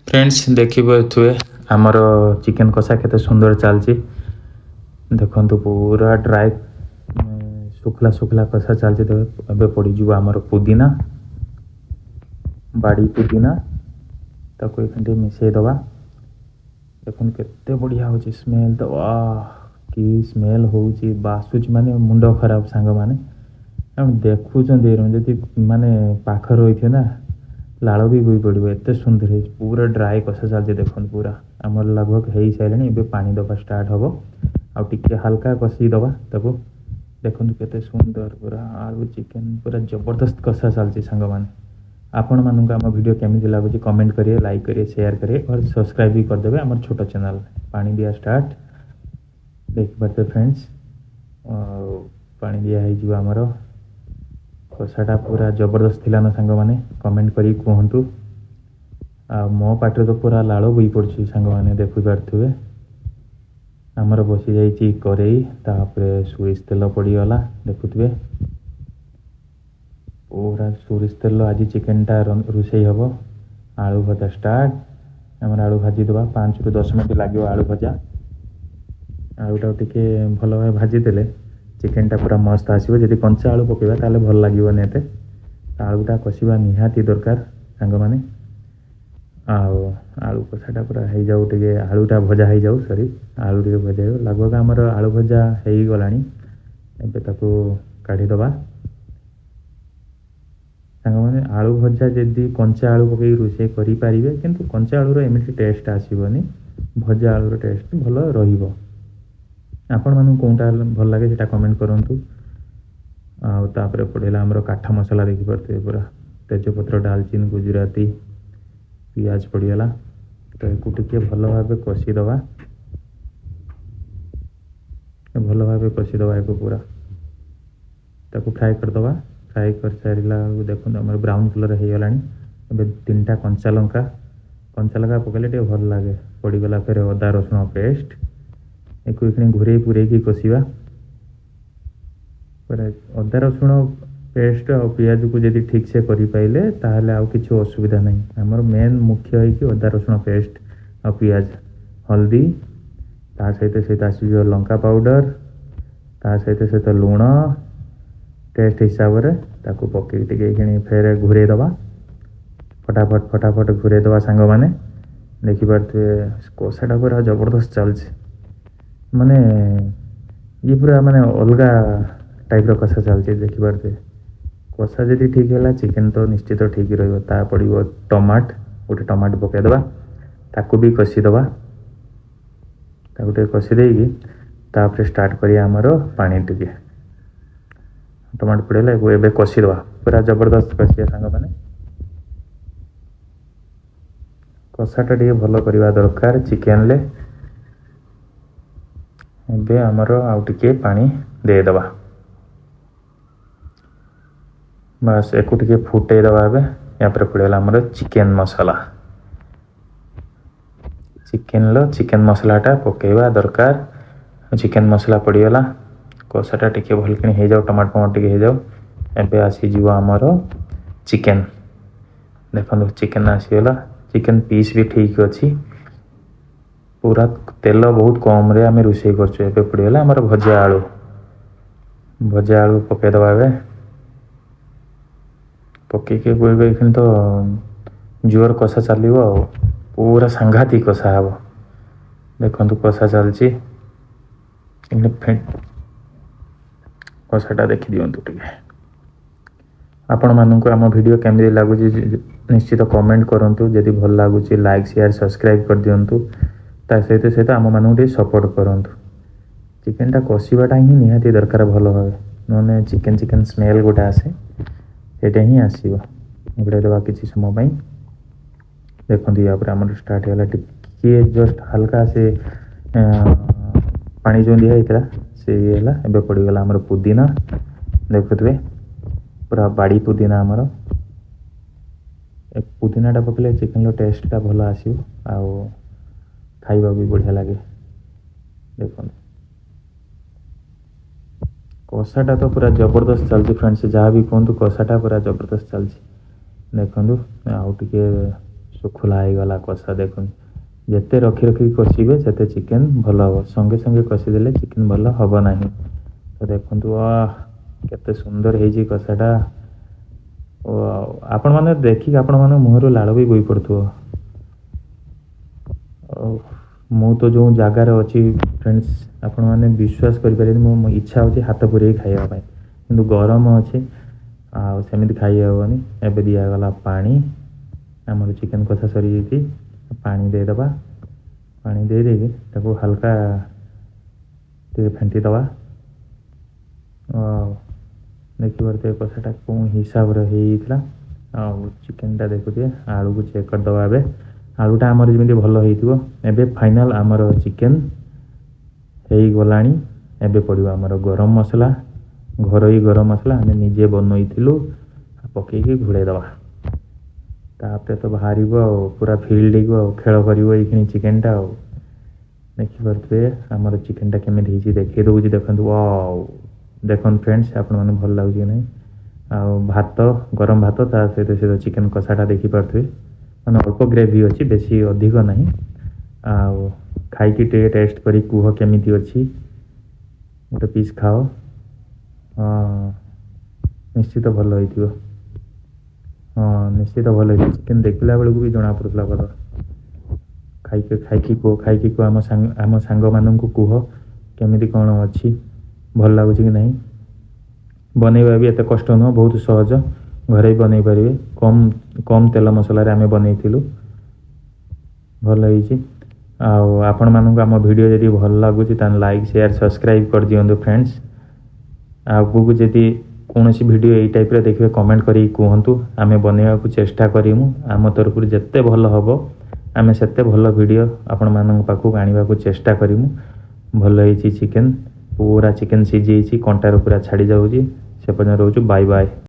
Friends देखिए आमर chicken कषा केते सुंदर चलची देखंतु पूरा ड्राई सुखला सुखला कषा चलची। एबे पड़ीज आमर पुदीना बाड़ी पुदीना ताको एखंडे मिसई दबा। देखो केते बढ़िया होची स्मेल तो वाह की स्मेल होची बासुच माने मुंडो खराब सांग माने हम देखुछन जदि माने पाख रही ना लाड़ भी बोई पड़ो एत सुंदर है पूरा ड्राई कषा चलती। देखो पूरा आमर लगभग हो सारे ए पानी दबा स्टार्ट हम आउे हाल्का कषि दबा ताको। देखो केते सुंदर पूरा आलू चिकेन पूरा जबरदस्त कषा चलती सांग माने। आपण मानक आम वीडियो केमी लगुच कमेंट करिए लाइक करिए शेयर करिए और सब्सक्राइब भी करदे आम छोट चैनल। पानी दिया स्टार्ट देख पारे फ्रेंड्स पानी दिया हो आमर कषाटा पूरा जबरदस्त थिला ना सांग माने कमेंट करी कहतु। मो पाटे तो पूरा लाड़ बोई पड़ी सांग माने देखि पारे आमर बसी जाइए करेई तापर सोरिष तेल पड़गला देखुए पूरा सोरिष तेल आज चिकेनटा रोषे हम। आलू भजा स्टार्ट आम आलू भाजी दबा 5 ରୁ 10 मिनट लगे आलू भजा। आलूटा टिके भल भाव भाजीदे चिकेनटा पूरा मस्त आसो। जब कंचा आलू पकेबा ताले भल लगे एते आलूटा कषा निहाती दरकार सांग माने। आलू कषाटा पूरा हो जाऊ टे आलूटा भजा हो जाऊ सॉरी आलू टे भजा हो लगभग आमर आलू भजा हो गला ताको काढ़ीदबा सांग माने। आलू भजा जदि कंचा आलू पकई रोषे करें किंतु कंचा आलूर एमती टेस्ट आसबनी भजा आलूर टेस्ट भल रहिबो। आपण मानू कौटा भल लगे सेटा कमेंट करंतु। तापर पड़ेगा आमर काठ मसला देखिपे पूरा तेजपत्र डालचीन गुजराती पियाज पड़गला तो एक भल भाव कषिदबा भल भाव कषिदबा एक पूरा ताको फ्राए करदबा। फ्राए कर सारा देखो आम ब्राउन कलर हो गला। 3टा कंचा लंका पकड़े टे भल लगे पड़गला। फिर अदा रसुण पेस्ट एक घूरे पूरे कषा अदा रसुण पेस्ट और पियाज को जब ठीक से करें ताहले आउ किसी असुविधा नहीं। आमर मेन मुख्य है कि अदा रसुण पेस्ट और पियाज हल्दी ता सहित आस लंका पाउडर ता सहित लुण टेस्ट हिसाब से ताको पकई टे फेर घूरे दबा फटाफट घूरे दबा सांग माने देखिपे कषाटा पूरा जबरदस्त चलছে माने ये पूरा माने अलगा टाइप कषा चलছে देखिपे। कषा जब ठीक है चिकेन तो निश्चित ठीक रहा पड़ो टमाट गोटे टमाट पकईदबा ताकू भी कषिदबा कषि देगी तापर स्टार्ट करिया आमर पानी टिके टमाटो पड़ेगा एवं कषिदबा पूरा जबरदस्त कषिया सांग माने। कषाटा टे भल करवा दरकार चिकेन ले एबे आमर आउ टिके पानी देदबा बस एक फुटेदबा। या पड़ेगा आमर चिकेन मसला चिकेन मसलाटा पकेवा दरकार। चिकेन मसला पड़गला कषाटा टिके भल कि हो जाओ टमाटो टमाटो टिके हो जाओ एबे आसीज आमर चिकेन। देखो चिकेन आसीगला चिकेन पीस भी ठीक अच्छी पूरा तेल बहुत कम रे आम रोषे कर पड़गला आमर भजा आलू पकईदबा पकईके तो जोर कषा चलो पूरा सांघातिक कषा हम। देखु कषा चलची कषाटा देखी दिंतु टे आपण मानक आम वीडियो केमी लगुच निश्चित कमेंट करूँ। जदि भल लगुच लाइक शेयर सब्सक्राइब कर दिंतु ता सहित आम मानक सपोर्ट करूँ। चिकेनटा कषाटा ही निहाती दरकार भल भाव नने चिकेन स्मेल गोटे आसे सेटा ही आसो घोड़े दबा किसी समय देखो या आम स्टार्ट होगा टिके जस्ट हाल्का से पानी जो दिखाई से ये पड़गला आमर पुदीना देखुए पूरा बाड़ी पुदीना आमर पुदीनाटा पकड़े चिकेन टेस्टा भल आसो खाइबा भी बढ़िया लगे। देखो कषाटा तो पूरा जबरदस्त चलती फ्रेंड्स जहाँ भी कहतु कषाटा पूरा जबरदस्त चलती। देखो आउ टे ଶୁଖୁଲା ହେଇଗଲା କଷା। ଦେଖନ୍ତୁ ଯେତେ ରଖି ରଖିକି କଷିବେ ସେତେ ଚିକେନ୍ ଭଲ ହେବ। ସଙ୍ଗେ ସଙ୍ଗେ କଷିଦେଲେ ଚିକେନ୍ ଭଲ ହେବ ନାହିଁ। ତ ଦେଖନ୍ତୁ କେତେ ସୁନ୍ଦର ହେଇଛି କଷାଟା। ଆପଣମାନେ ଦେଖିକି ଆପଣମାନଙ୍କ ମୁହଁରୁ ଲାଳ ବି ବୋହି ପଡ଼ୁଥିବ। ମୁଁ ତ ଯେଉଁ ଜାଗାରେ ଅଛି ଫ୍ରେଣ୍ଡସ୍, ଆପଣମାନେ ବିଶ୍ୱାସ କରିପାରିବେନି, ମୋ ଇଚ୍ଛା ହେଉଛି ହାତ ପୁରେଇକି ଖାଇବା ପାଇଁ, କିନ୍ତୁ ଗରମ ଅଛି ଆଉ ସେମିତି ଖାଇ ହେବନି। ଏବେ ଦିଆଗଲା ପାଣି। ଆମର ଚିକେନ୍ କଷା ସରିଯାଇଛି, ପାଣି ଦେଇଦେବା। ପାଣି ଦେଇକି ତାକୁ ହାଲକା ଟିକେ ଫେଣ୍ଟି ଦେବା। ଦେଖିପାରୁଥିବେ କଷାଟା କେଉଁ ହିସାବରେ ହେଇଯାଇଥିଲା। ଆଉ ଚିକେନ୍ଟା ଦେଖୁଥିବେ, ଆଳୁକୁ ଚେକ୍ କରିଦେବା। ଏବେ ଆଳୁଟା ଆମର ଯେମିତି ଭଲ ହେଇଥିବ। ଏବେ ଫାଇନାଲ୍ ଆମର ଚିକେନ୍ ହେଇଗଲାଣି। ଏବେ ପଡ଼ିବ ଆମର ଗରମ ମସଲା, ଘରୋଇ ଗରମ ମସଲା ଆମେ ନିଜେ ବନେଇଥିଲୁ, ପକେଇକି ଘୋଡ଼େଇ ଦେବା। ତାପରେ ତ ବାହାରିବ ଆଉ ପୁରା ଫିଲ୍ଡ ହେଇଯିବ ଆଉ ଖେଳ କରିବ ଏଇଖିଣି ଚିକେନ୍ଟା। ଆଉ ଦେଖିପାରୁଥିବେ ଆମର ଚିକେନ୍ଟା କେମିତି ହେଇଛି, ଦେଖେଇ ଦେଉଛି। ଦେଖନ୍ତୁ ଦେଖନ୍ତୁ ଫ୍ରେଣ୍ଡସ୍, ଆପଣମାନଙ୍କୁ ଭଲ ଲାଗୁଛି କି ନାହିଁ। ଆଉ ଭାତ, ଗରମ ଭାତ, ତା ସହିତ ଚିକେନ୍ କଷାଟା ଦେଖିପାରୁଥିବେ, ମାନେ ଅଳ୍ପ ଗ୍ରେଭି ଅଛି, ବେଶୀ ଅଧିକ ନାହିଁ। ଆଉ ଖାଇକି ଟିକେ ଟେଷ୍ଟ କରି କୁହ କେମିତି ଅଛି। ଗୋଟେ ପିସ୍ ଖାଅ। ନିଶ୍ଚିତ ଭଲ ହେଇଥିବ। ନିଶ୍ଚିତ ଭଲ ହେଇଥିବ। ଚିକେନ୍ ଦେଖିଲା ବେଳକୁ ବି ଜଣାପଡ଼ୁଥିଲା ଭଲ। ଖାଇକି କୁହ ଆମ ସାଙ୍ଗମାନଙ୍କୁ କୁହ କେମିତି କ'ଣ ଅଛି, ଭଲ ଲାଗୁଛି କି ନାହିଁ। ବନେଇବା ବି ଏତେ କଷ୍ଟ ନୁହଁ, ବହୁତ ସହଜ, ଘରେ ବି ବନେଇ ପାରିବେ। କମ୍ ତେଲ ମସଲାରେ ଆମେ ବନେଇଥିଲୁ, ଭଲ ହେଇଛି। ଆଉ ଆପଣମାନଙ୍କୁ ଆମ ଭିଡ଼ିଓ ଯଦି ଭଲ ଲାଗୁଛି ତାହେଲେ ଲାଇକ୍, ସେୟାର, ସବସ୍କ୍ରାଇବ୍ କରିଦିଅନ୍ତୁ ଫ୍ରେଣ୍ଡସ୍। ଆଗକୁ ଯଦି କୌଣସି ଭିଡ଼ିଓ ଏଇ ଟାଇପ୍ର ଦେଖିବେ କମେଣ୍ଟ କରିକି କୁହନ୍ତୁ, ଆମେ ବନେଇବାକୁ ଚେଷ୍ଟା କରିମୁ। ଆମ ତରଫରୁ ଯେତେ ଭଲ ହେବ ଆମେ ସେତେ ଭଲ ଭିଡ଼ିଓ ଆପଣମାନଙ୍କ ପାଖକୁ ଆଣିବାକୁ ଚେଷ୍ଟା କରିମୁ। ଭଲ ହେଇଛି ଚିକେନ୍, ପୁରା ଚିକେନ୍ ସିଝିଯାଇଛି, କଣ୍ଟାରୁ ପୁରା ଛାଡ଼ି ଯାଉଛି। ସେ ପର୍ଯ୍ୟନ୍ତ ରହୁଛୁ, ବାଇ ବାଇ।